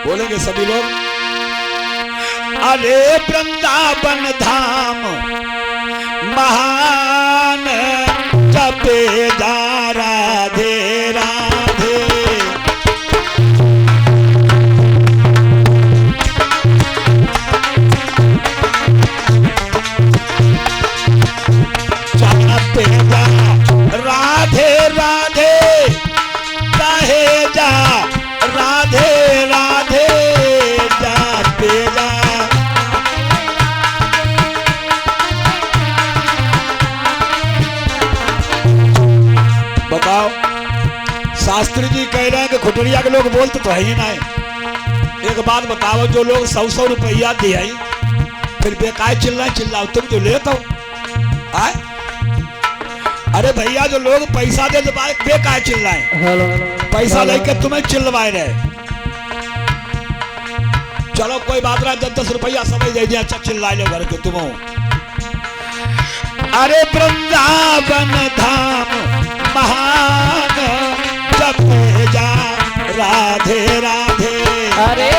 बोलेंगे सभी लोग। अरे वृंदावन धाम महान जपे जा राधे राधे। जपे जा राधे राधे कहे जा राधे राधे जपे जा। बताओ शास्त्री जी कह रहे हैं कि खुटरिया के लोग बोलते तो है ही ना। एक बात बताओ, जो लोग 100-100 रुपया दिए फिर बेकार चिल्लाओ तुम जो लेते हो। अरे भैया जो लोग पैसा दे बेकार चिल्लाए, पैसा लेके तुम्हें चिल्लवाए रहे। चलो कोई बात नहीं, 10-10 रुपया समझ दे दिया, अच्छा चिल्लाए लो घर के तुम। अरे वृंदावन धाम महान जपे जा राधे राधे। अरे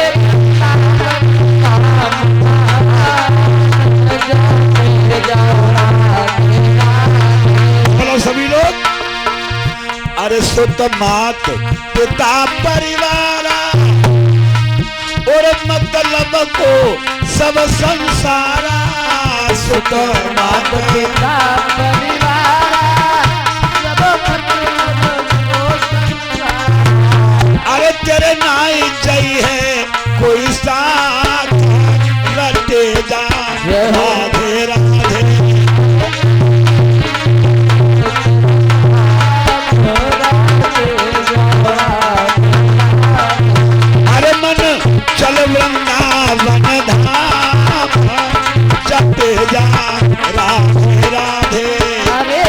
बोलो सभी लोग। अरे सुत मात पिता परिवार और मतलब को सब संसारा। सुत मात पिता परिवार अरे तेरे नाई जई है कोई साथ रटे जा राधे राधे। अरे मन चल वृंदावन धाम जपे जा राधे राधे। अरे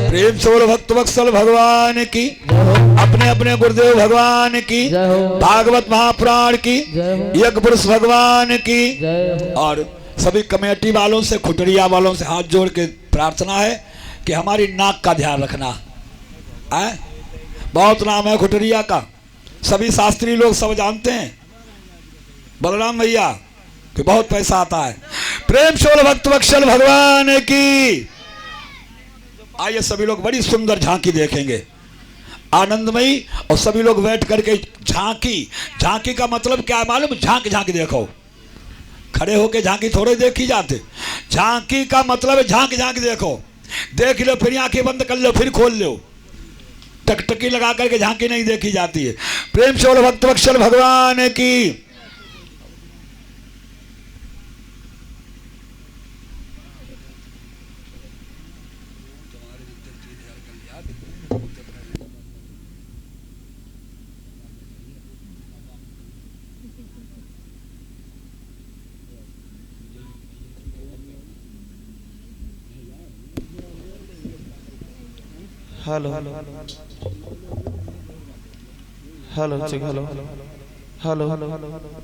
प्रेम से भक्त वत्सल भगवान की, अपने अपने गुरुदेव भगवान की, भागवत महापुराण की, यज्ञ पुरुष भगवान की। और सभी कमेटी वालों से, खुटरिया वालों से हाथ जोड़ के प्रार्थना है कि हमारी नाक का ध्यान रखना है। बहुत नाम है खुटरिया का, सभी शास्त्री लोग सब जानते हैं बलराम भैया कि बहुत पैसा आता है। प्रेम से भक्त वत्सल भगवान की। आइए सभी लोग बड़ी सुंदर झांकी देखेंगे, आनंदमयी। और सभी लोग बैठ करके झांकी का मतलब क्या है मालूम? झांकी देखो, खड़े होके झांकी थोड़े देखी जाते। झांकी का मतलब है झांकी देखो, देख लो फिर आंखें बंद कर लो फिर खोल लो। टकटकी लगा करके झांकी नहीं देखी जाती है। प्रेम से भक्त वत्सल भगवान की। Hello hello hello hello hello hello.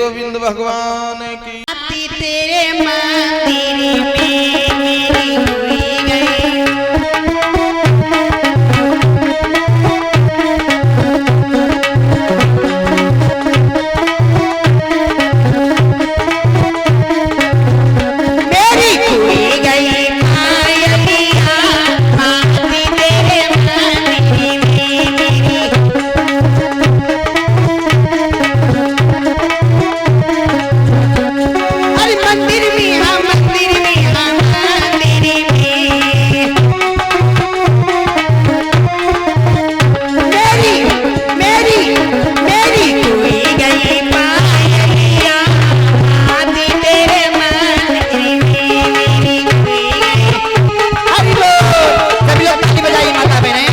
Govind भगवान की। तेरे मंदिर में मेरी हुई गई मेरी हुई गई मायलिया माती तेरे मंदिर में मेरी अरे मंदिर में हाँ मंदिर में हाँ मंदिर में मेरी मेरी हुई गई पायलिया आदि तेरे मंदिर में मेरी हुई गई। हरि बोल सभी लोग ताली बजाइए माता बहने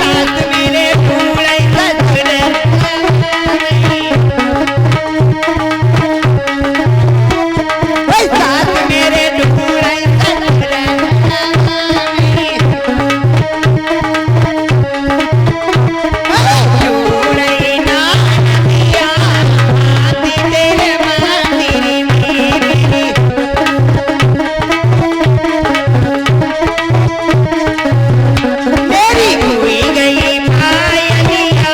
साथ मेरे फूले सजने साथ मेरे फूले सजने फूले ना दिया आदि तेरे मंदिर में मेरी हुई गई पायलिया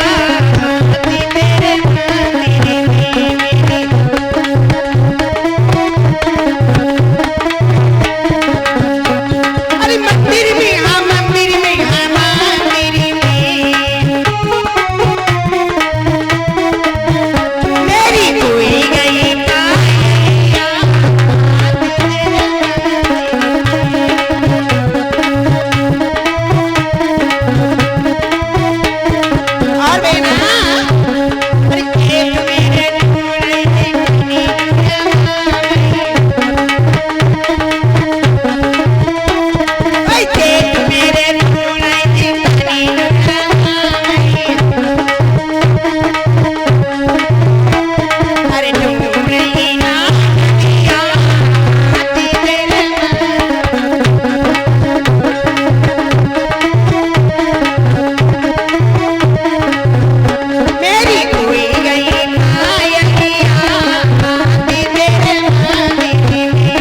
आदि तेरे मंदिर में मेरी अरे मंदिर में हाँ मंदिर में हाँ मंदिर में मेरी हुई गई पायलिया आदि तेरे और बेना अरे खेत मेरे ढूंढे दिखनी भाई खेत मेरे ढूंढे दिखनी अरे ढूंढे ना दिया आदि तेरे मेरी हुई गई पायलिया आदि तेरे मंदिर में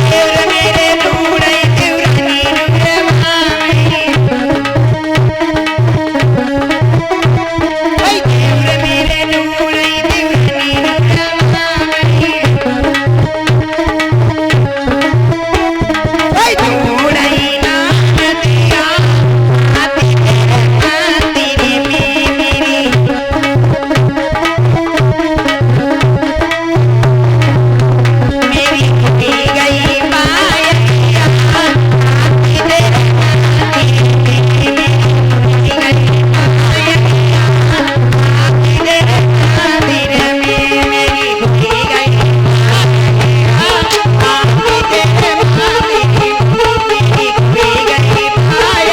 देवर मेरे ढूंढे देवरानी ढूंढे भाई देवर मेरे ढूंढे देवरानी भाई ढूंढे ना दिया आदि तेरे मंदिर में मेरी मेरी हुई गई पायलिया आदि तेरे मंदिर में मेरी हुई गई पायलिया आदि तेरे मंदिर में मेरी हुई गई पायलिया आदि तेरे मंदिर में मेरी हुई गई पायलिया।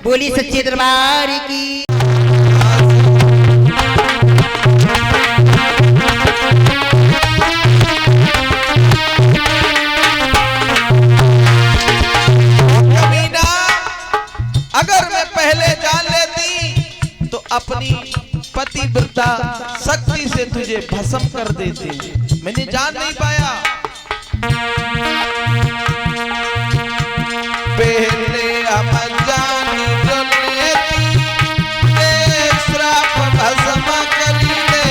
बोली सच्चे दरबार की। कमीना, अगर मैं पहले जान लेती तो अपनी पतिव्रता शक्ति से तुझे भस्म कर देती। मैंने जान नहीं पाया। पहले हम जानी जो लेती श्राप भस्म कर लेती।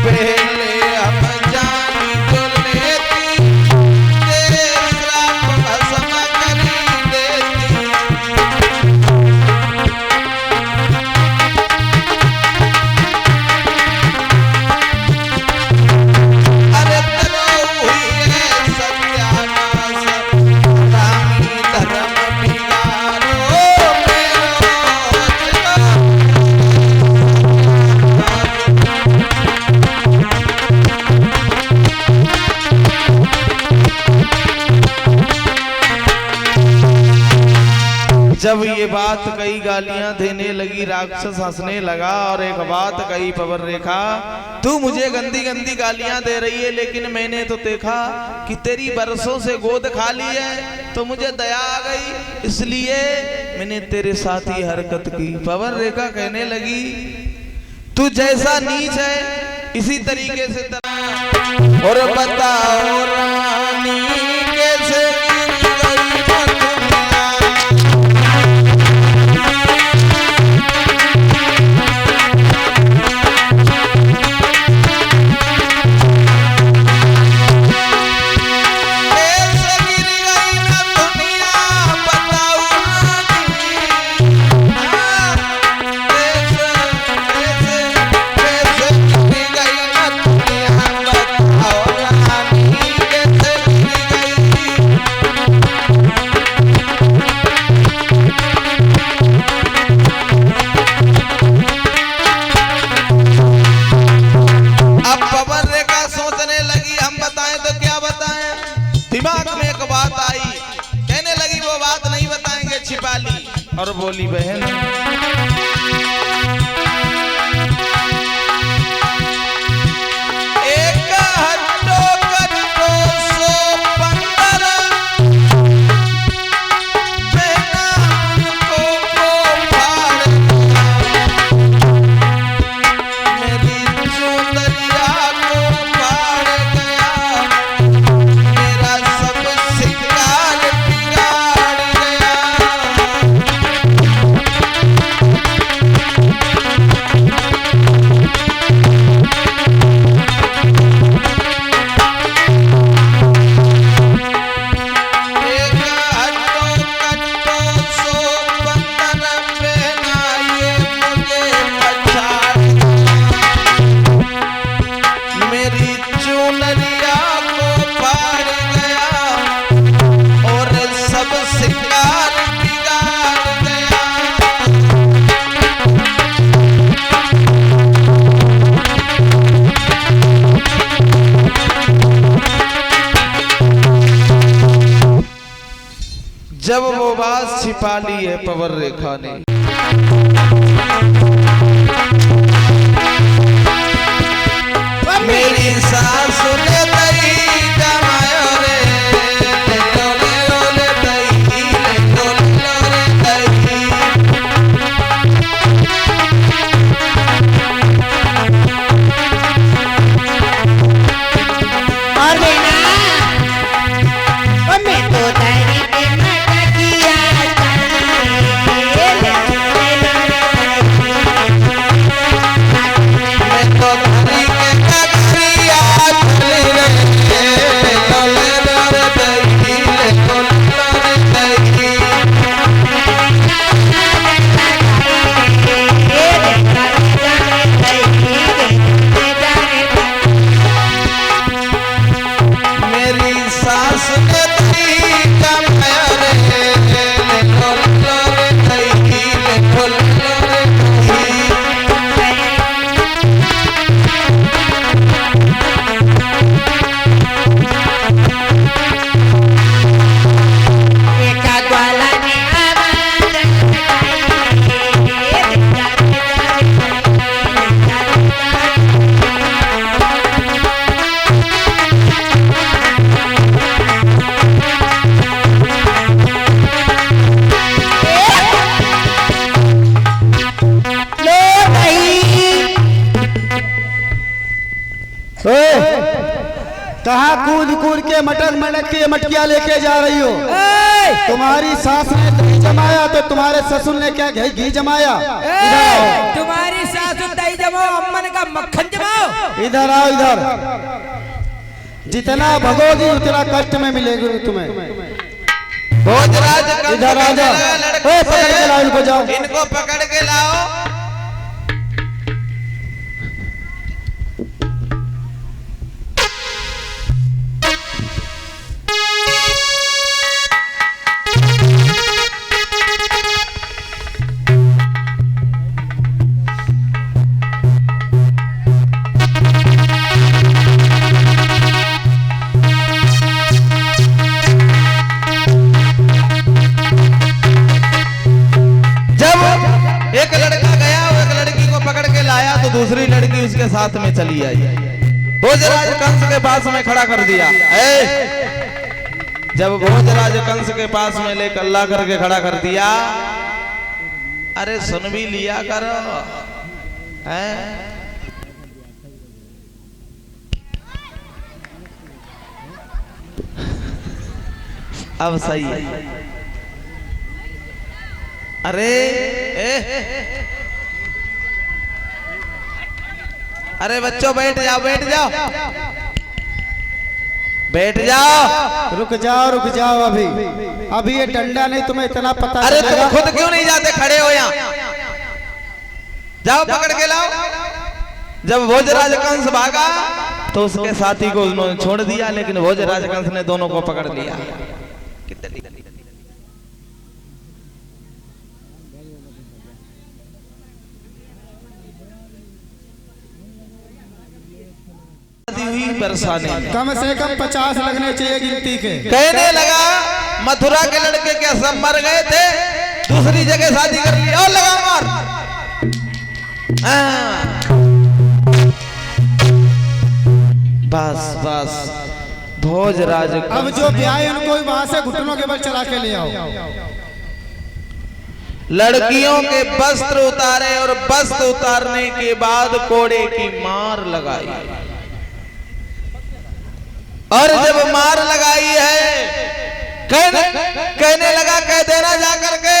पहले हम जानी जो लेती श्राप भस्म कर लेती। जब ये बात कई गालियां देने लगी, राक्षस हंसने लगा और एक बात कही पवन रेखा, तू मुझे गंदी गंदी गालियां दे रही है, लेकिन मैंने तो देखा कि तेरी बरसों से गोद खाली है, तो मुझे दया आ गई, इसलिए मैंने तेरे साथ ही हरकत की। पवन रेखा कहने लगी, तू जैसा नीच है इसी तरीके से और बताओ रानी कैसे और बोली, बहन एक हट्टो कट्टो 115 बहना उनको फाड़ मेरी चुनरिया को फाड़ गया, मेरा सब सिंगार बिगाड़ गया। जब वो बात छिपा ली है पवन रेखा ने, मेरी सासु ने दही जमायो रे, लोले लोले दही, लोले लोले दही। अरे ना मैं तो दही के मटकिया मैं तो दही के ककरिया चली रे, लोले लोले दही, लोले लोले दही। मेरी सास ने दही जमाया रे, लोले लोले दही, लोले लोले दही। एका ग्वाला ने आवाज लो कहाँ कूद कूद के मटक मटक के मटकिया लेके जा रही हो? तुम्हारी सास ने दही जमाया तो तुम्हारे ससुर ने क्या घी जमाया? इधर आओ। तुम्हारी सासु दही जमाओ, अम्मन का मक्खन जमाओ। इधर आओ इधर। जितना भगोगी उतना कष्ट में मिलेगी तुम्हें। भोजराज इधर आ जाओ, पकड़ के लाओ इनको, जाओ इनको पकड़ के लाओ। दूसरी लड़की उसके साथ में चली आई। भोजराज कंस के पास में खड़ा कर दिया। जब भोजराज कंस के पास में लेकर ला करके खड़ा कर दिया, अरे सुन भी लिया कर, अब सही है। अरे अरे बच्चों बैठ जाओ, बैठ जाओ, बैठ जाओ। रुक जाओ अभी ये डंडा नहीं तुम्हें इतना पता अरे तुम चलेगा। खुद क्यों नहीं जाते, खड़े हो यहाँ, जाओ पकड़ के लाओ। जब भोजराज कंस भागा तो उसके साथी को उन्होंने छोड़ दिया, लेकिन भोजराज कंस ने दोनों को पकड़ लिया। हुई बरसाने में कम से कम 50 लगने चाहिए गिनती के। कहने लगा मथुरा के लड़के क्या सब मर गए थे, दूसरी जगह शादी कर ली, और लगा मार। बस बस भोजराज अब जो ब्याह उनको वहां से घुटनों के बल चला के ले आओ। लड़कियों के वस्त्र उतारे और वस्त्र उतारने के बाद कोड़े की मार लगाई, और जब मार लगाई है कहने लगा, कह देना जाकर के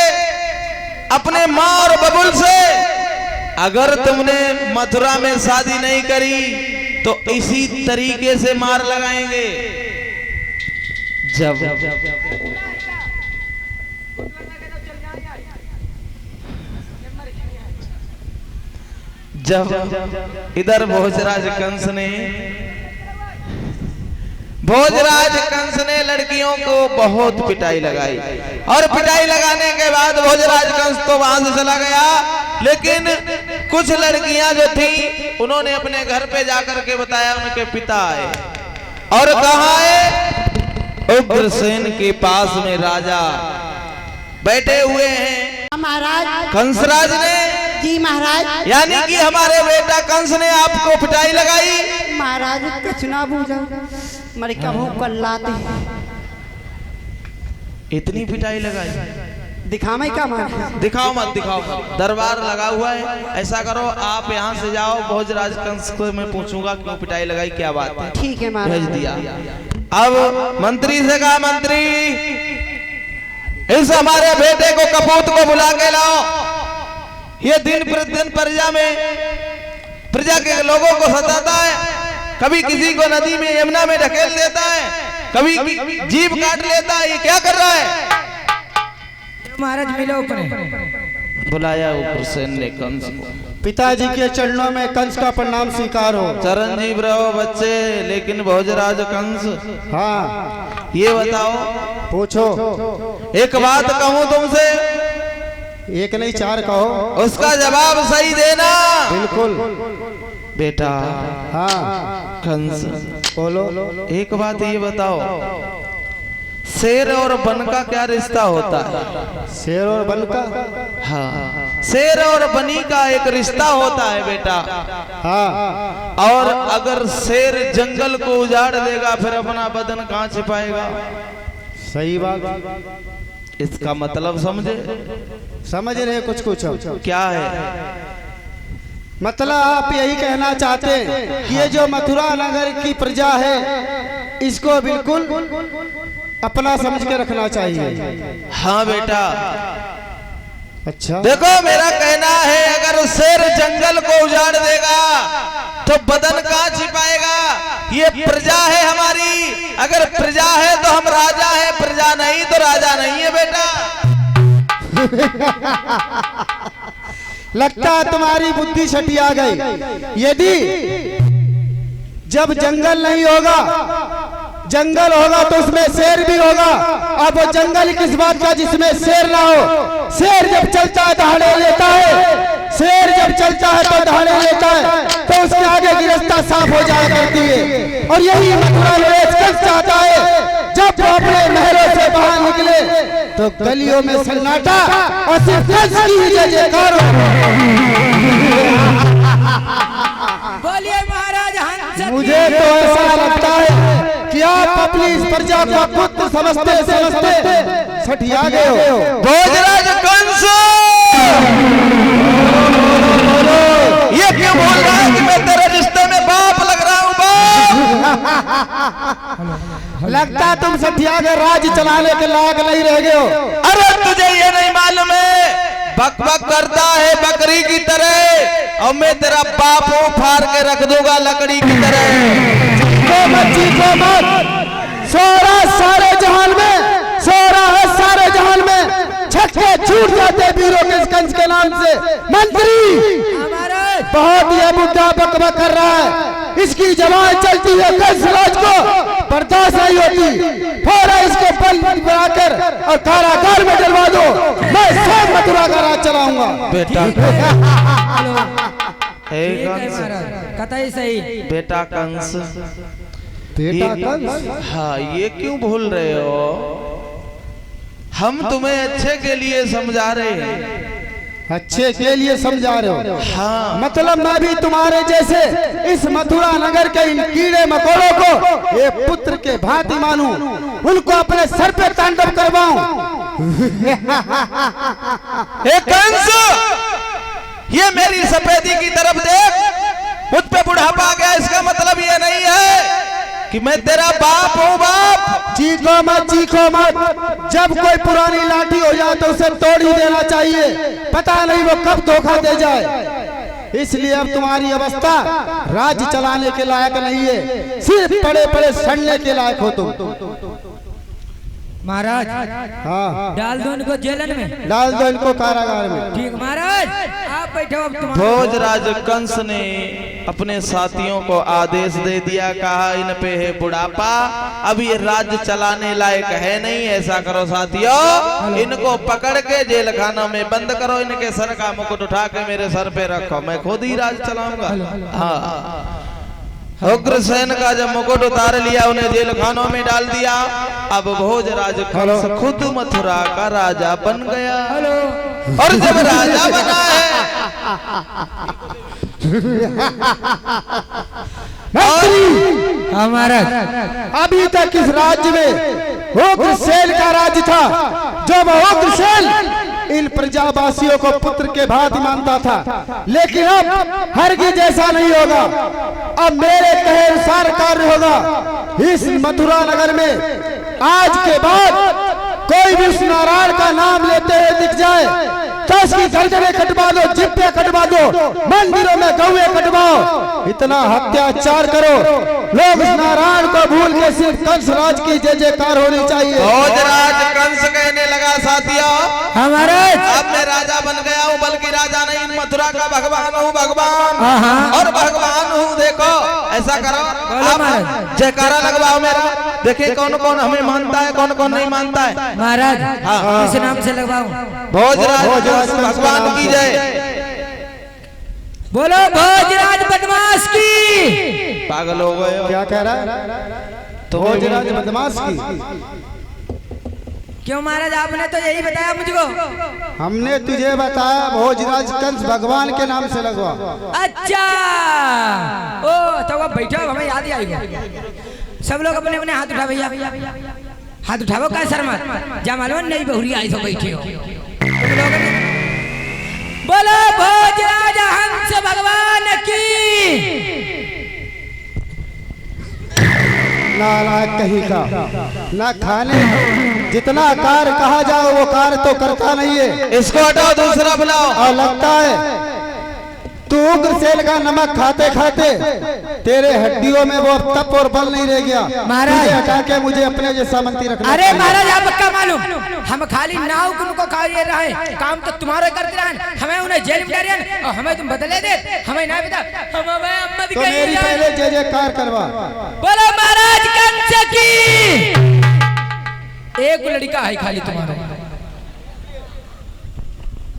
अपने माँ और बबुल से, अगर तुमने मथुरा में शादी नहीं करी तो इसी तरीके से मार लगाएंगे। जब इधर भोजराज कंस ने लड़कियों को बहुत पिटाई लगाई, और पिटाई लगाने के बाद भोजराज कंस तो वहां से चला गया, लेकिन कुछ लड़कियां जो थी उन्होंने अपने घर पे जाकर के बताया उनके पिता आए, और कहा है उग्रसेन के पास में राजा बैठे हुए हैं महाराज। कंसराज ने, जी महाराज। यानी कि हमारे बेटा कंस ने आपको पिटाई लगाई। महाराज कुछ ना बूझा, मरे कभू कल्लाते इतनी पिटाई लगाई, दिखावे का महाराज। दिखाओ मत, दरबार लगा हुआ है। ऐसा करो आप यहाँ से जाओ, भोजराज कंस को मैं पूछूंगा क्यों पिटाई लगाई, क्या बात है। ठीक है महाराज। भेज दिया। अब मंत्री से कहा, मंत्री इस हमारे बेटे को कपूत को बुला के लाओ, ये दिन प्रतिदिन प्रजा के लोगों को सताता है, कभी किसी को नदी में यमुना में ढकेल देता है, कभी जीभ काट लेता है, ये क्या कर रहा है। महाराज मिलो अपने। बुलाया उग्रसेन ने कंस को। पिताजी के चरणों में कंस का प्रणाम स्वीकार हो। चरणजीव रहो बच्चे, लेकिन भोजराज कंस, हाँ ये बताओ, पूछो। एक बात कहूं तुमसे, एक नहीं 4 कहो। उसका जवाब सही देना। बिल्कुल बेटा। हाँ कंस, बोलो। एक बात ये बताओ, शेर और बन का क्या रिश्ता होता है। शेर और बन का, हाँ, शेर और बनी का एक रिश्ता होता है बेटा। हाँ, और अगर शेर जंगल को उजाड़ देगा फिर अपना बदन कहाँ छिपाएगा। सही बात। इसका मतलब समझे। समझ रहे कुछ कुछ क्या है मतलब आप यही कहना चाहते हैं कि ये जो मथुरा नगर की प्रजा है इसको बिल्कुल अपना समझ के रखना चाहिए। हाँ बेटा। अच्छा देखो मेरा कहना है, अगर शेर जंगल को उजाड़ देगा तो बदन कहाँ छिपाएगा। ये प्रजा है हमारी, अगर प्रजा है तो हम राजा है, प्रजा नहीं तो राजा नहीं है बेटा। लगता है तुम्हारी बुद्धि छटिया गई। यदि जब जंगल नहीं होगा, जंगल होगा तो उसमें शेर भी होगा। अब वो जंगल किस बात का जिसमें शेर ना हो। शेर जब चलता है दहाड़े लेता है, शेर जब चलता है तो दहाड़े लेता है, तो उसके आगे की रास्ता साफ हो जाया करती है। और यही मथुरा नरेश कंस चाहता है, जब वो अपने महलों से बाहर निकले तो गलियों में सन्नाटा और सिर्फ कंस की ही जय जयकार हो। अपनी इस प्रजा को पुत्र समझते समझते सठिया गए हो। भोजराज कंस ये क्यों बोल रहा है कि मैं तेरे रिश्ते में बाप लग रहा हूँ? बाप लगता तुम सठिया के राज चलाने के लायक नहीं रह गए हो। अरे तुझे ये नहीं मालूम है, बक बक करता है बकरी की तरह और मैं तेरा बाप को फाड़ के रख दूंगा लकड़ी की तरह। चीखो मत, सोरा सारे जहान में, सोरा है सारे जहान में, छक्के छूट जाते वीरों के कंस के नाम से। मंत्री बहुत यह बुढ़ा बकबक कर रहा है, इसकी जवान चलती है कंस राज को बर्दाश्त नहीं होती। फौरन इसको बंद बनाकर और कारागार में डलवा दो, मैं स्वयं मथुरा का राज चलाऊंगा। बेटा कतई सही बेटा कंस, बेटा कंस, हाँ ये क्यों भूल रहे हो? हम तुम्हें अच्छे के लिए समझा रहे हैं। अच्छे के लिए समझा रहे हो? हाँ मतलब मैं भी तुम्हारे जैसे इस मथुरा नगर के इन कीड़े मकोड़ों को एक पुत्र के भांति मानूं, उनको अपने सर पे तांडव करवाऊं। हे कंस, ये मेरी सफेदी की तरफ देख, मुझ पे बुढ़ापा आ गया, इसका मतलब ये नहीं है कि मैं तेरा बाप हूँ। बाप चीखो मत, चीखो मत, जब कोई पुरानी लाठी हो जाए तो उसे तोड़ ही देना चाहिए, पता नहीं वो कब धोखा दे जाए। इसलिए अब तुम्हारी अवस्था राज्य चलाने के लायक नहीं है, सिर्फ पड़े पड़े सड़ने के लायक हो तुम। महाराज हाँ, डाल दो इनको जेलन में, डाल दो इनको कारागार में। ठीक महाराज, आप बैठो। अब तुम्हारा भोजराज कंस ने अपने साथियों को आदेश दे दिया, कहा इन पे है बुढ़ापा, अब ये राज्य चलाने लायक है नहीं। ऐसा करो साथियों, इनको पकड़ के जेल खाना में बंद करो, इनके सर का मुकुट उठा के मेरे सर पे रखो, मैं खुद ही राज चलाऊंगा। हाँ, उग्रसेन का जब मुकुट उतार लिया, उन्हें जेल खानों में डाल दिया। अब भोजराज कंस खुद मथुरा का राजा बन गया। और जब राजा बना है हमारा अभी तक इस राज्य में उग्रसेन का राज्य था, जब उग्रसेन इन प्रजावासियों को पुत्र के भांति मानता था, लेकिन अब हरगिज ऐसा नहीं होगा। अब मेरे कहे अनुसार कार्य होगा। इस मथुरा नगर में आज के बाद कोई भी उस नारायण का नाम लेते हुए दिख जाए तो उसकी गर्दनें कटवा दो, जिब्बे कटवा दो, मंदिरों में गौएं कटवाओ, इतना अत्याचार करो। लोग इस नारायण को भूल के सिर्फ कंस राज की जय जयकार होनी चाहिए। भोजराज कंस कहने लगा, साथियों हमारे अब मैं राजा बन गया हूँ, बल्कि राजा नहीं मथुरा का भगवान हूँ, भगवान और भगवान हूँ। देखो ऐसा करो, आप जयकारा लगवाओ मेरा, देखिए कौन कौन हमें मानता है, कौन कौन नहीं मानता है। महाराज किस नाम से लगवाऊं? भोजराज भगवान की जय। बोलो भोजराज बदमाश की। पागल हो गए हो? क्या कह रहा है? तो भोजराज बदमाश की क्यों महाराज? आपने तो यही बताया मुझको। हमने तुझे बताया भोजराज कंस भगवान के नाम से लगवा। अच्छा, ओ तो वो बैठो, हमें याद ही आएगा। सब लोग अपने अपने हाथ उठा, भैया हाथ उठाओ, का शर्मा जा मालूम नहीं बहुरी आई तो बैठे हो तुम लोग। बोलो भोजराज हंस भगवान की। नालायक कहीं का, ना खाने जितना कार्य कहा जाओ वो कार्य तो करता नहीं है। इसको हटाओ, दूसरा बुलाओ। और लगता है तू उग्रसेन का नमक खाते खाते तेरे हड्डियों में वो तप और बल नहीं रह गया। महाराज हटा के मुझे अपने जैसा मंत्री रखना। अरे महाराज आप क्या मालूम, हम खाली नाव को खा रहे, काम तो तुम्हारे करते रहे, हमें उन्हें जेल में डाले और हमें तुम बदले दे, हमें ना बता, हम अम्मा भी तो मेरी पहले जय जयकार करवा। बोलो महाराज कंस की। एक लड़का है खाली तुम्हारा।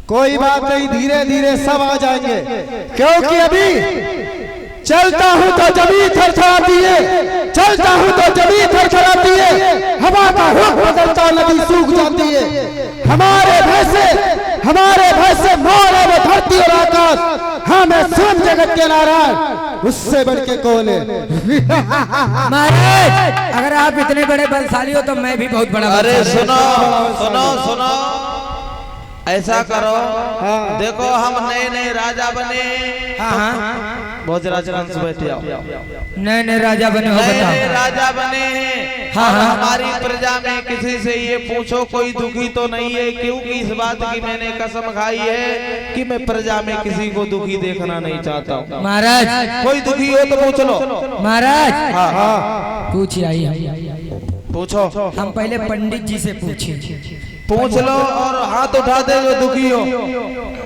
कोई बात नहीं, धीरे धीरे सब आ जाएंगे, क्योंकि अभी चलता हूं तो जमीन थरथराती है, चलता हूं तो जमीन थरथराती है, हवा का रुख बदलता नदी सूख जाती है। हमारे भय से मोर है वो धरती और आकाश, हाँ मैं स्वयं जगत जगत के नारायण उससे बढ़ के कौन है। महाराज अगर आप इतने बड़े बलशाली हो तो मैं भी बहुत बड़ा अरे बलशाली हूं। सुनो सुनो सुनो, ऐसा करो, हाँ। देखो हम नए नए राजा बने, हाँ भोजराज कंस बैठे आओ, नए नए राजा बने हो, नए नए बताओ। राजा बने हैं। हाँ, और हाँ। हमारी प्रजा में किसी से ये पूछो कोई दुखी तो नहीं है, क्योंकि इस बात की मैंने कसम खाई है कि मैं प्रजा में किसी को दुखी देखना नहीं चाहता हूँ। महाराज कोई दुखी हो तो पूछ लो। महाराज हाँ हाँ पूछिए आइए, पूछो, हम पहले पंडित जी से पूछे। पूछ लो और हाथ उठा दे जो दुखी हो।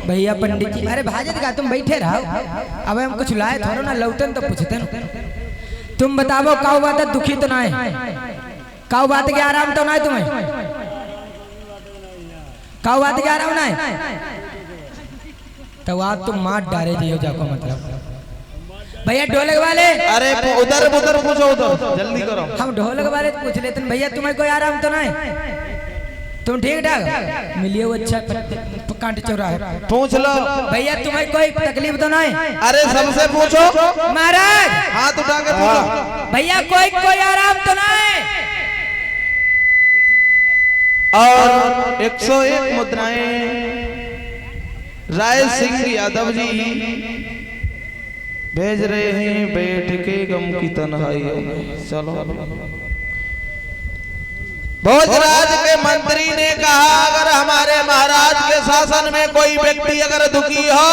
भैया पंडित जी, अरे भाजत का तुम बैठे रहो, अब हम कुछ लाए थोड़ा ना, लौटन तो पूछते ना। तुम बताओ काऊ बात है, दुखी तो ना है, काऊ बात के आराम तो ना है तुम्हें, काऊ बात के आराम ना है, तो आप तुम मार डारे दियो जाको, मतलब भैया ढोलक वाले। अरे उधर उधर पूछो, उधर जल्दी करो। हम ढोलक वाले तो पूछ लेते हैं, भैया तुम्हें कोई आराम तो ना है, तुम ठीक ठाक मिलिए वो अच्छा कांटे चौराहे, पूछ लो। भैया तुम्हें कोई तकलीफ तो ना है। अरे सबसे पूछो, महाराज हाथ उठा के पूछो। भैया कोई आराम तो ना है। और 101 मुद्राएं राय सिंह यादव जी भेज रहे हैं, बैठ के गम की तन्हाई में। चलो, भोजराज के मंत्री ने कहा अगर हमारे महाराज के शासन में कोई व्यक्ति अगर दुखी हो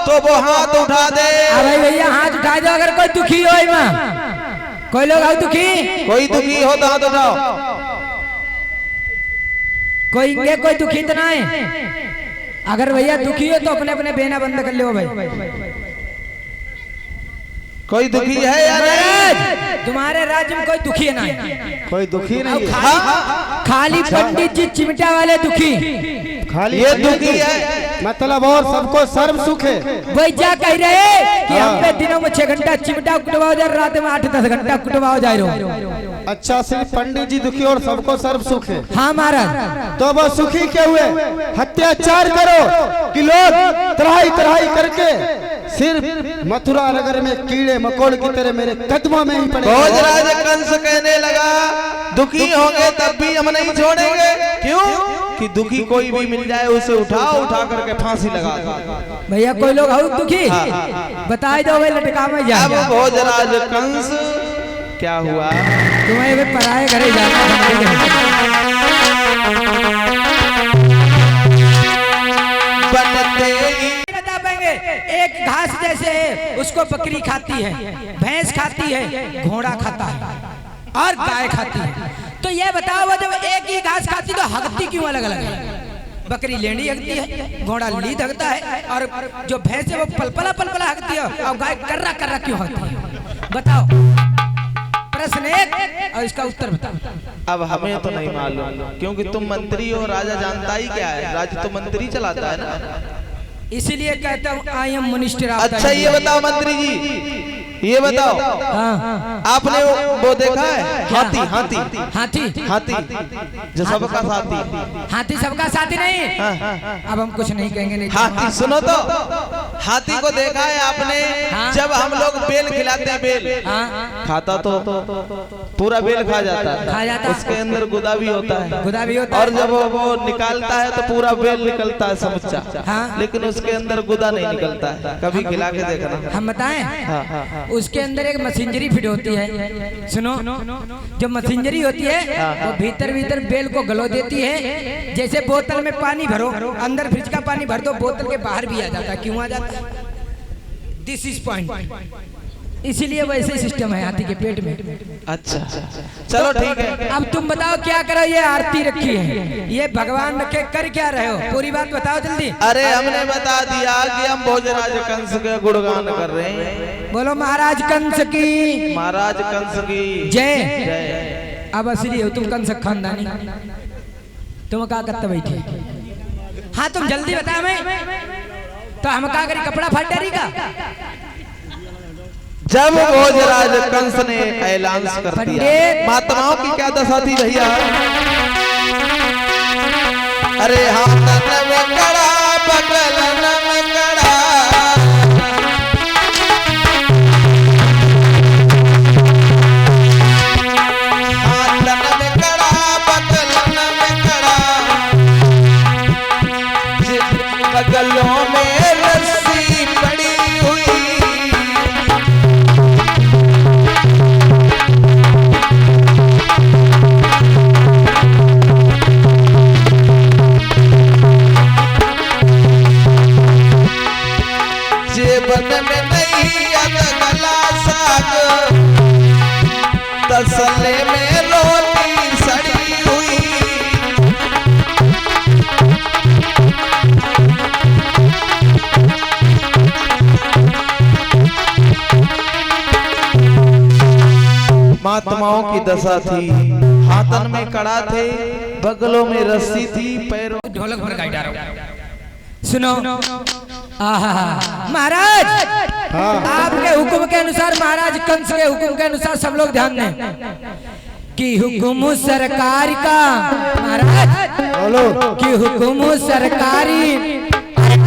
तो वो हाथ उठा दे। अरे भैया हाथ उठा दो अगर कोई दुखी हो, कोई लोग आओ दुखी, कोई दुखी हो तो हाथ उठाओ। कोई दुखी तो ना है। अगर भैया दुखी हो तो अपने अपने बेना बंद कर लो भाई। कोई दुखी है यार? महाराज तुम्हारे राज्य में कोई दुखी है ना, कोई दुखी नहीं है। खाली पंडित जी चिमटा वाले दुखी, खाली ये दुखी है मतलब और सबको सर्व सुख है। वही क्या कह रहे कि हम पे दिनों में 6 घंटा चिमटा कुटवाओ जा, रात में 8-10 घंटा कुटवाओ जा रहे। अच्छा सिर्फ पंडित जी दुखी और सबको सर्व सुख है। हाँ महाराज, तो वो सुखी क्या हुए? अत्याचार करो कि लोग तराई तराई करके सिर्फ मथुरा नगर में कीड़े मकोड़ की तरह मेरे कदमों में ही पड़े। भोजराज कंस कहने लगा दुखी होंगे तब भी हम नहीं छोड़ेंगे। क्यों? कि दुखी कोई भी मिल जाए उसे उठाओ, उठा करके फांसी लगा दो। भैया कोई लोग आओ दुखी बताए दो भाई, लटका में जा। अब भोजराज कंस क्या हुआ? तुम्हें भी पराए घरे जाना बता पाएंगे। एक घास जैसे है उसको बकरी खाती है, भैंस खाती है, घोड़ा खाता है और गाय खाती है। तो ये बताओ वो जब एक ही घास खाती तो हगती क्यों अलग अलग है? बकरी लेंडी हगती है, घोड़ा लीद हगता है, और जो भैंस है वो पलपला पलपला हगती है, और गाय कर्रा कर्रा क्यों हगती है? बताओ, प्रश्न एक और इसका उत्तर बताओ। अब हमें तो नहीं मालूम, क्योंकि तुम मंत्री हो, राजा जानता ही क्या है, राजा तो मंत्री चलाता है ना। इसीलिए कहता हूँ आई एम मिनिस्टर। अच्छा ये बताओ मंत्री जी, ये बताओ आपने वो देखा है हाथी? हाथी हाथी हाथी जो सबका साथी। हाथी सबका साथी नहीं। अब हम कुछ नहीं कहेंगे, नहीं हाथी सुनो तो, हाथी को देखा है आपने? जब हम लोग बेल खिलाते हैं, बेल खाता तो पूरा बेल खा जाता है, उसके अंदर गुदा भी होता है, गुदा भी होता है, और जब वो निकालता है तो पूरा बेल निकलता है समुच्चा, लेकिन उसके अंदर गुदा नहीं निकलता है। कभी खिला के देखना। हम बताएं, उसके अंदर एक मशीनरी फिट होती है। सुनो, जो मशीनरी होती है वो भीतर भीतर बेल को गलो देती है। जैसे बोतल में पानी भरो, अंदर फ्रिज का पानी भर दो, बोतल के बाहर भी आ जाता है। क्यों आ जाता है? This is point. इसीलिए वैसे सिस्टम है हाथी के पेट में। अच्छा चलो ठीक है। अब तुम बताओ क्या करो? ये आरती रखी है, ये भगवान रखे, कर क्या रहे हो? पूरी बात बताओ जल्दी। अरे हमने बता दिया कि हम भोजराज कंस के गुणगान कर रहे हैं। बोलो महाराज कंस की, महाराज कंस की जय। अब असली हो तुम कंस खानदानी, तुम क्या करते बैठे? हाँ तुम जल्दी बताओ। मैं तो हम क्या करी? कपड़ा फाट डरी का? जब भोजराज कंस ने ऐलान कर दिया, महात्माओं की क्या दशा थी भैया? अरे हाथ में कड़ा, बगल में कड़ा, जेबन में नहीं अदगला साग, तसले में रोटी सड़ी हुई। महात्माओं की दशा थी, हाथन में कड़ा थे, बगलों में रस्सी थी, पैरों ढोलक पर गाई डालो। सुनो महाराज, आपके हुक्म के अनुसार, महाराज कंस के हुक्म के अनुसार सब लोग ध्यान दें कि हुक्म सरकार का, महाराज बोलो कि हुक्म सरकारी,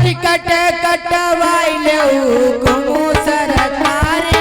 टिकट कटवाई ले हुक्म सरकारी,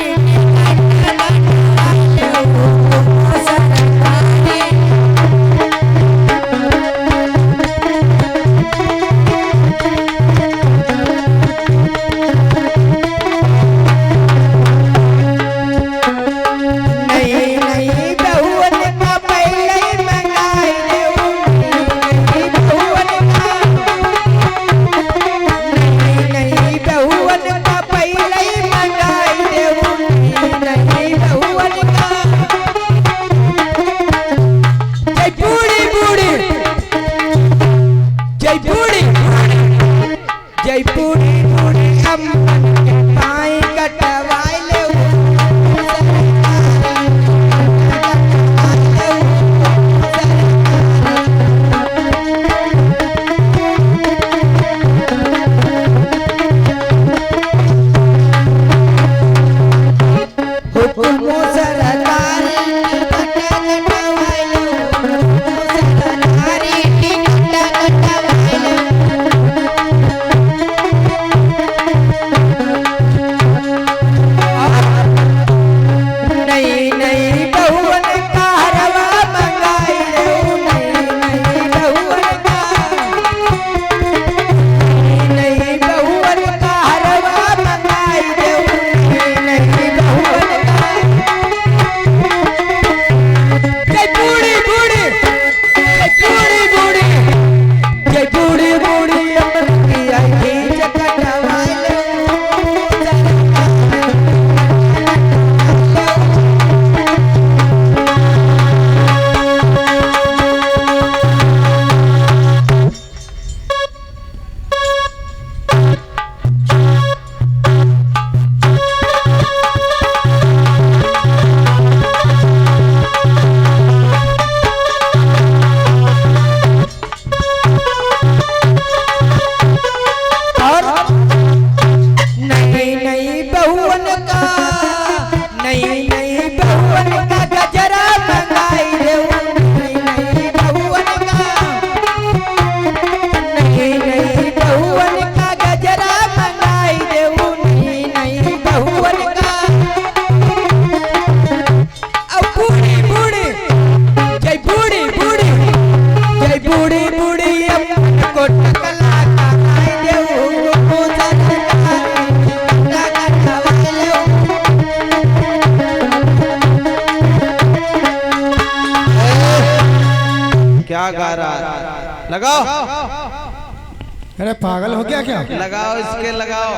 क्या गा रहा है? लगाओ, अरे पागल हो गया क्या? लगाओ इसके, लगाओ।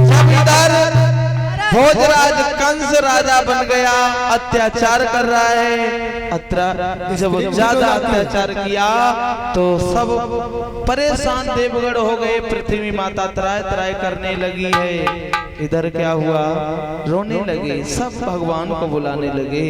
सब इधर भोजराज कंस राजा बन गया, अत्याचार कर रहा है। जब ज्यादा अत्याचार किया तो सब परेशान देवगढ़ हो गए। पृथ्वी माता त्राय त्राय करने लगी है। इधर क्या हुआ? रोने लगे, सब भगवान को बुलाने लगे।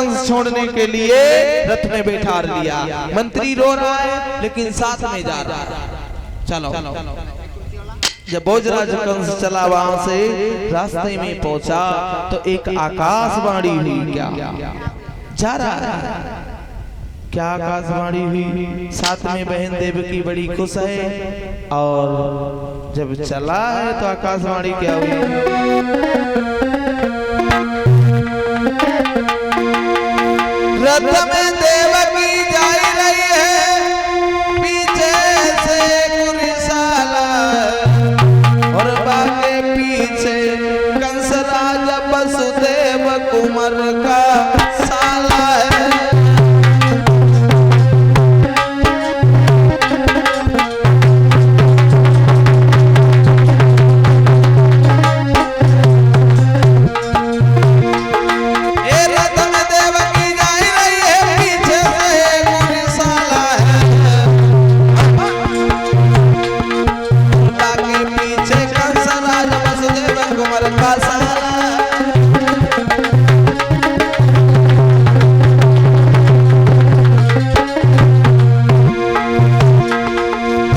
कंस छोड़ने के लिए रथ में बैठा लिया। मंत्री रो रहा है लेकिन साथ में जा रहा है। चलो जब भोजराज कंस चला वहां से रास्ते में पहुंचा तो एक आकाशवाणी हुई। क्या जा रहा है? क्या आकाशवाणी हुई? साथ में बहन देवकी बड़ी खुश है और जब चला है तो आकाशवाणी क्या हुई? रथ में देवकी जा रही है, पीछे से कुरसाला और बाके पीछे कंस राजा वसुदेव कुमार का साला है।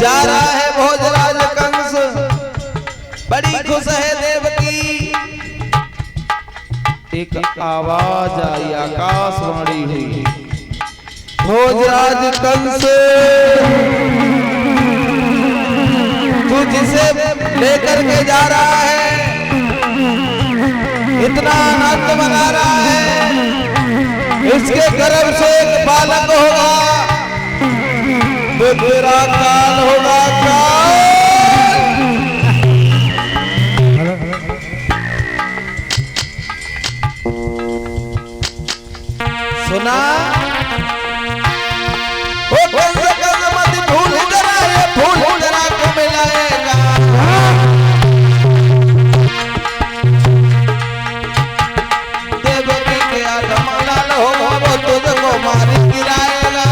जा रहा है भोजराज कंस, बड़ी खुश है देवकी। एक आवाज आई, आकाशवाणी हुई। भोजराज कंस, तू जिसे लेकर के जा रहा है, इतना आनंद मना रहा है, इसके गर्भ से एक बालक होगा, वो तेरा काल होगा। काल सुना? ओ कंस कंस मत भूल जरा, ये भूल जरा को मिलाएगा। देवकी के आत्मा लाल होगा, वो तुझको मार गिराएगा।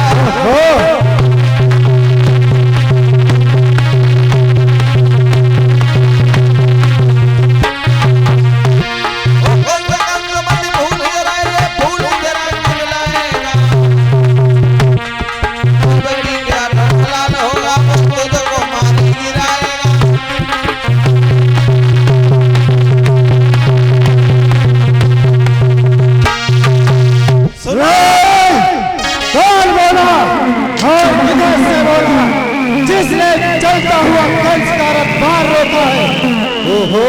जिसने चलता हुआ कंस का रथ बाहर रोका है। ओहो,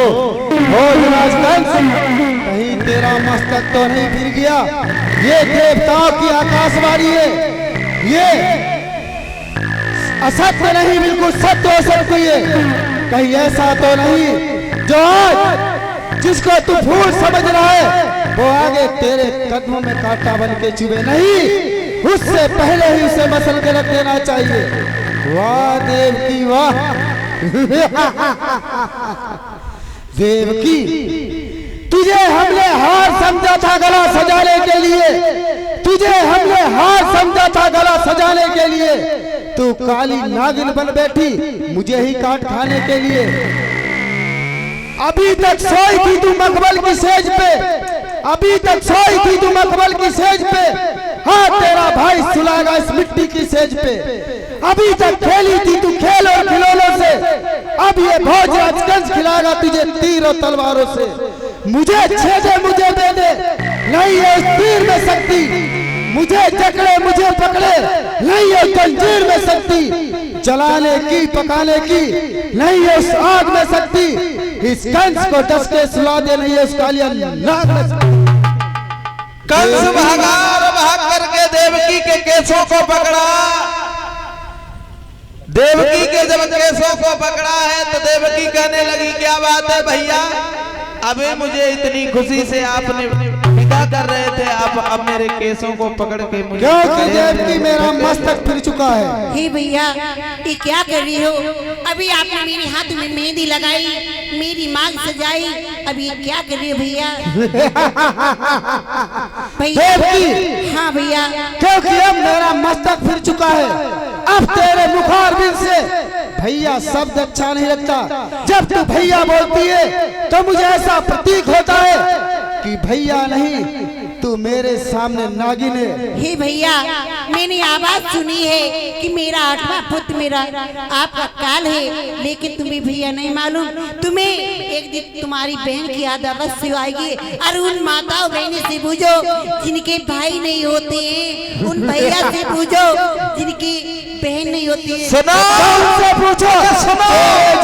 भोजराज कंस, कहीं तेरा मस्तक तो नहीं गिर गया? ये देवताओं की आकाशवाणी है, ये असत्य नहीं, बिल्कुल सत्य हो सकती है। कहीं ऐसा तो नहीं जो आज जिसको तू भूल समझ रहा है वो आगे तेरे कदमों में कांटा बन के चुभे? नहीं, उससे पहले ही उसे मसल के रख देना चाहिए। वाह देवकी वाह। देवकी, तुझे हमने हार समझा था गला सजाने के लिए, तुझे हमने हार समझा था गला सजाने के लिए। तू काली नागिन बन बैठी मुझे ही काट खाने के लिए। अभी तक सोई थी तू मखमल की सेज पे, अभी तक सोई थी तू मखमल की सेज पे। हाँ, तेरा भाई सुलागा इस मिट्टी की सेज पे। अभी तक खेली थी तू खेल और खिलौनों से, अब ये भोजराज कंस खिलाएगा तुझे तीर और तलवारों से। मुझे छेदे मुझे दे दे, नहीं है उस तीर में शक्ति। मुझे जकड़े मुझे पकड़े, नहीं है जंजीर में शक्ति। जलाने की पकाने की नहीं है उस आग में शक्ति। इस कंस को डस के सुला दे, नहीं है उस कालिया नाग में शक्ति। कंस भागा और भाग करके देवकी के केसों को पकड़ा। देवकी के जब केसों को पकड़ा है तो देवकी कहने लगी, क्या बात है भैया, अबे मुझे इतनी खुशी से आपने विदा कर रहे थे, आप अब मेरे केसों को पकड़ के मुझे? क्योंकि देवकी मेरा मस्तक फिर चुका है। हे भैया, ये क्या कर रही हो? अभी आपने मेरे हाथ में मेहंदी लगाई, मेरी मांग सजाई, अब ये क्या कर रही हो भैया? देवकी, हाँ भैया, क्योंकि अब मेरा मस्तक फिर चुका है। अब तेरे मुखारबिंद से भैया शब्द अच्छा नहीं लगता। जब तू भैया बोलती है तो मुझे ऐसा प्रतीक होता है कि भैया नहीं तू मेरे सामने नागिन है। हे भैया, मैंने आवाज सुनी है कि मेरा 8वां पुत्र मेरा आपका काल है, लेकिन तुम्हें भैया नहीं मालूम। तुम्हें एक दिन तुम्हारी बहन की याद अवश्य आएगी, और उन माताओं बहनों से पूछो जिनके भाई नहीं होते हैं, उन भैया से पूछो जिनकी बहन नहीं होती है। सुनो, उनसे पूछो, सुनो,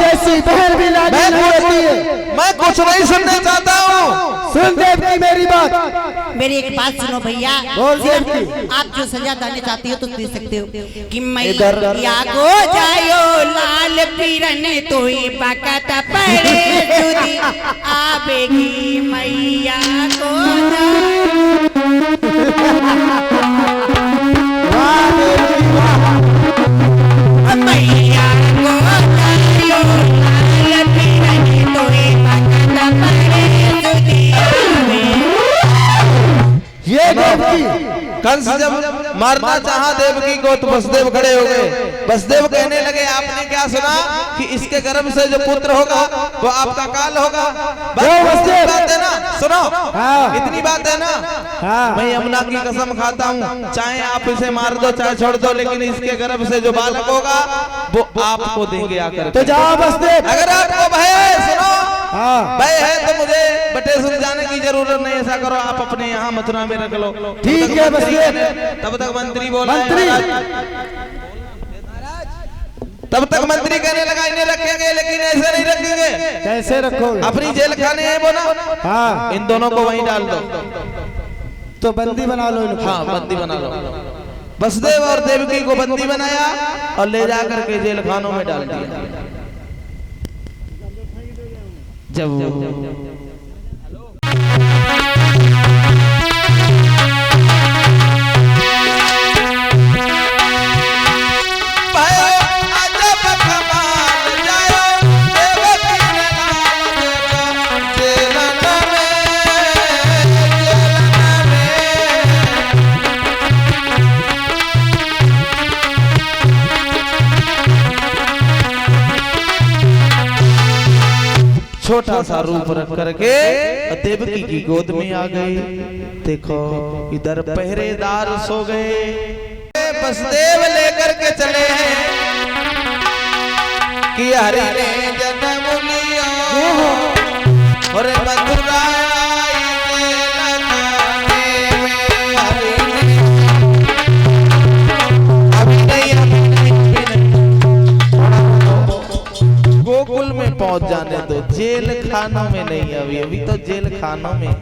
जैसी बहन भी नागिन नहीं होती है। मैं कुछ नहीं सुनना चाहता हूँ। सुन देवकी मेरी बात। मेरी एक बात सुनो भैया, बोल देवकी। आप जो सजा देना चाहती हो तो दे सकते हो कि मैया को जायो लाल पीरन तो ही बकत पड़े जुदी आवेगी मैया को मैया को जायो लाल पीरन तो ही बकत पड़े जुदी ये देवकी कंस जब मारना चाहा देवकी को तो वसुदेव खड़े हो गए। वसुदेव कहने लगे आपने क्या सुना कि इसके गर्भ से जो पुत्र होगा वो आपका काल होगा। वसुदेव बात है ना, सुनो। हाँ। इतनी बात है ना। हाँ। मैं यमुना की कसम खाता हूँ, चाहे आप इसे मार दो चाहे छोड़ दो, लेकिन इसके गर्भ से जो बालक होगा वो आपको देंगे आकर। तो जाओ वसुदेव। अगर आपको भय है, सुनो, हाँ। भय है तो मुझे बटेश्वर जाने की जरूरत नहीं। ऐसा करो आप अपने यहाँ मथुरा में रख लो। ठीक है वसुदेव। तब तक मंत्री बोला, मंत्री। तब तक मंत्री कहने लगा इन्हें रखेंगे, लेकिन ऐसे नहीं रखेंगे। कैसे रखोगे? अपनी जेल खाने हैं वो ना, हाँ। इन दोनों को वहीं डाल दो। तो बंदी बना लो इनको। हाँ, बंदी बना लो। वसुदेव और देवकी को बंदी बनाया और ले जाकर के जेल खानों में डाल दिया। जब छोटा सा रूप रख करके देवकी की गोद में आ गए। देखो इधर पहरेदार सो गए, वसुदेव लेकर के चले हैं कि हरि ने जन्म लिया और मथुरा गोकुल में पहुंच जाने दो, जेल खानों में नहीं। अभी अभी तो जेल खानों में।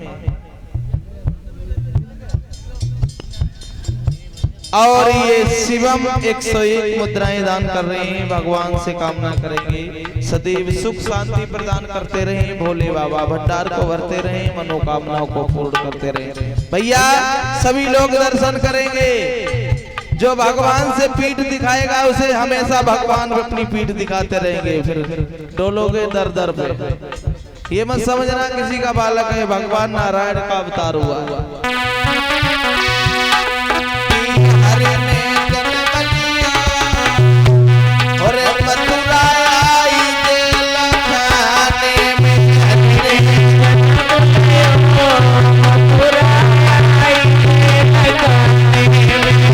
और ये शिवम 101 मुद्राएं दान कर रहे हैं, भगवान से कामना करेंगे सदैव सुख शांति प्रदान करते रहे। भोले बाबा भंडार को भरते रहे, मनोकामनाओं को पूर्ण करते रहे। भैया सभी लोग दर्शन करेंगे। जो भगवान से पीठ दिखाएगा उसे हमेशा भगवान अपनी पीठ दिखाते रहेंगे। फिर डोलोगे दर दर पे। ये मत समझना किसी का बालक है, भगवान नारायण का अवतार हुआ। हरि ने जन्म लिया और मथुरा आई जेल खाने में। हरि ने मथुरा आई जेल खाने में।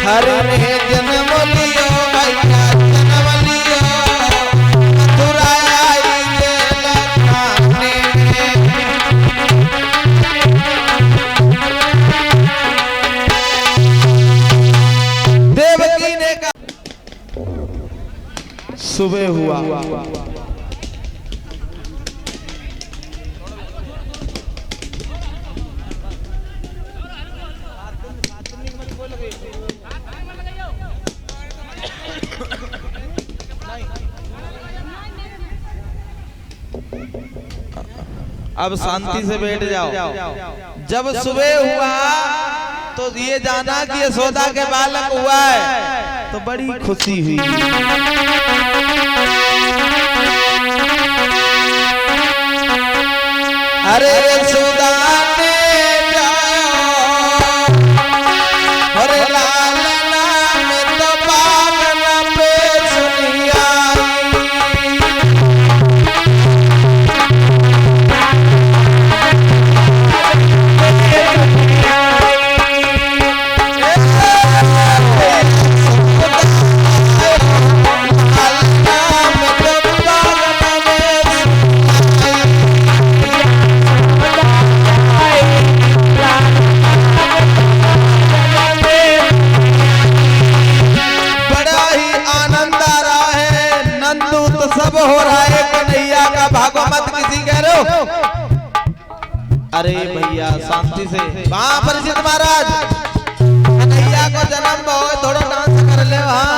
हरि ने जन्म लियो भैया जन्म लियो मथुरा आई जेल खाने देवकी ने कहा सुबह हुआ अब शांति से बैठ जाओ। जब सुबह हुआ तो ये जाना कि यशोदा के बालक हुआ है तो बड़ी खुशी हुई। अरे यशोदा ने जाओ अरे लाल नाम तो पागल पे सुनिया सब हो रहा है कन्हैया का भागवत किसी कह रहे हो। अरे भैया शांति से वहां परिचित महाराज कन्हैया को जन्म हो थोड़ा डांस कर ले वहां।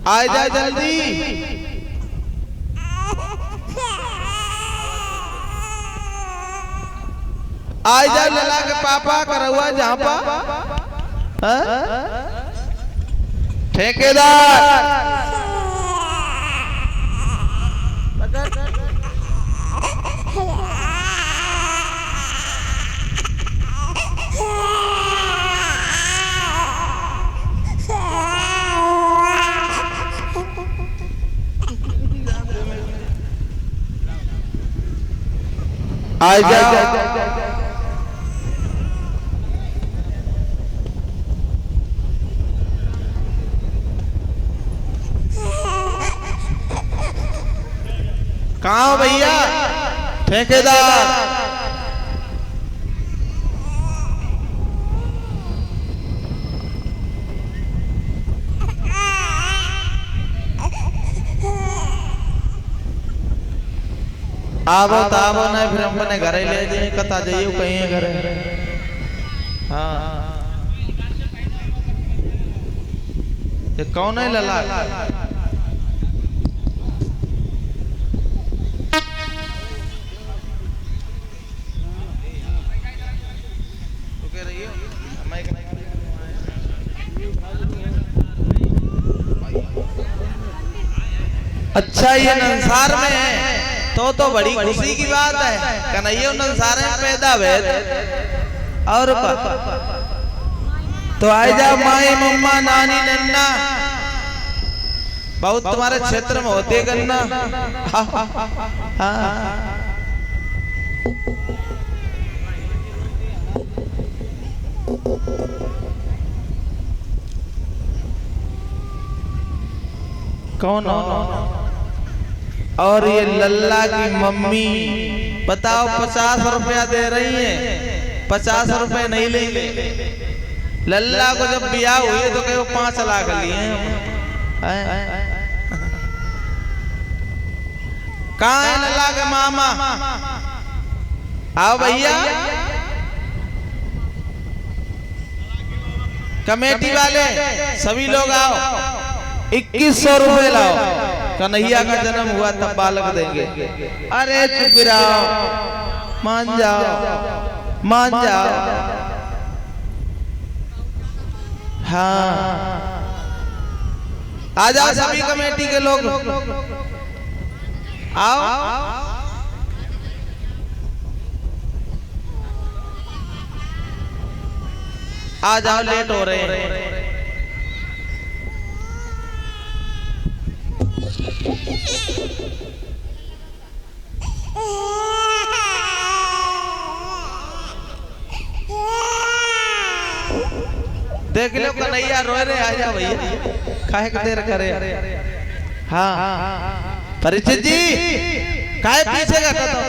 आ जा जल्दी। आ जा लला के पापा करवा जहाँ पा ठेकेदार आ जा कहाँ हो भैया ठेकेदार? आवो तावो ना फिर हम अपने घरे ले जाए कता जाइए कहीं घरे। हाँ ये कौन है लला? अच्छा ये नंसार में है तो बड़ी खुशी की बात है। कन्हैया नंसार में पैदा हुए और तो आए जा माए मम्मा नानी नन्ना बहुत तुम्हारे क्षेत्र में होते गन्ना। कौन हो? और ये लल्ला की मम्मी बताओ 50 रुपया दे रही है। 50 रुपए नहीं लेंगे। लल्ला को जब ब्याह हुई तो कहीं 5 लाख लिए कहाँ है लल्ला के मामा? आओ भैया कमेटी वाले सभी लोग आओ। 2100 रुपए लाओ। कन्हैया का जन्म हुआ तब बालक देंगे। अरे चुप रहो, मान जाओ मान जाओ। हाँ आ जाओ सभी कमेटी के लोग आओ। आ जाओ लेट हो रहे हैं। देख लो कन्हैया रोए रहे। आ जा भैया काहे के देर करे। हाँ परिचित जी काहे पीछे का कतो।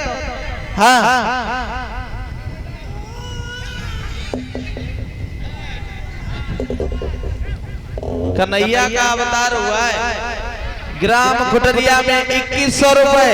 हाँ कन्हैया का अवतार हुआ है ग्राम खुटरिया में 2100 रुपए।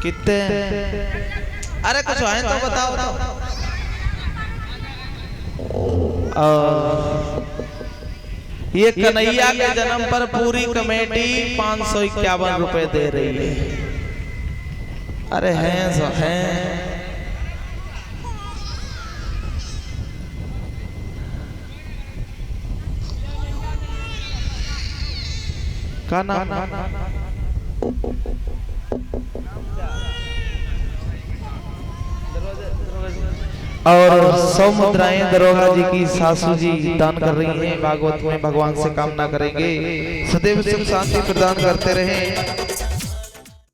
कितने? अरे कुछ है तो बताओ तो। ये कन्हैया के जन्म पर पूरी कमेटी 551 रुपए दे रही है। अरे हैं सो हैं। का नाम? और 100 मुद्राएं दरोगा जी की सासू जी दान कर रही हैं। भागवत में भगवान से कामना करेंगे सदैव सुख शांति प्रदान करते रहें।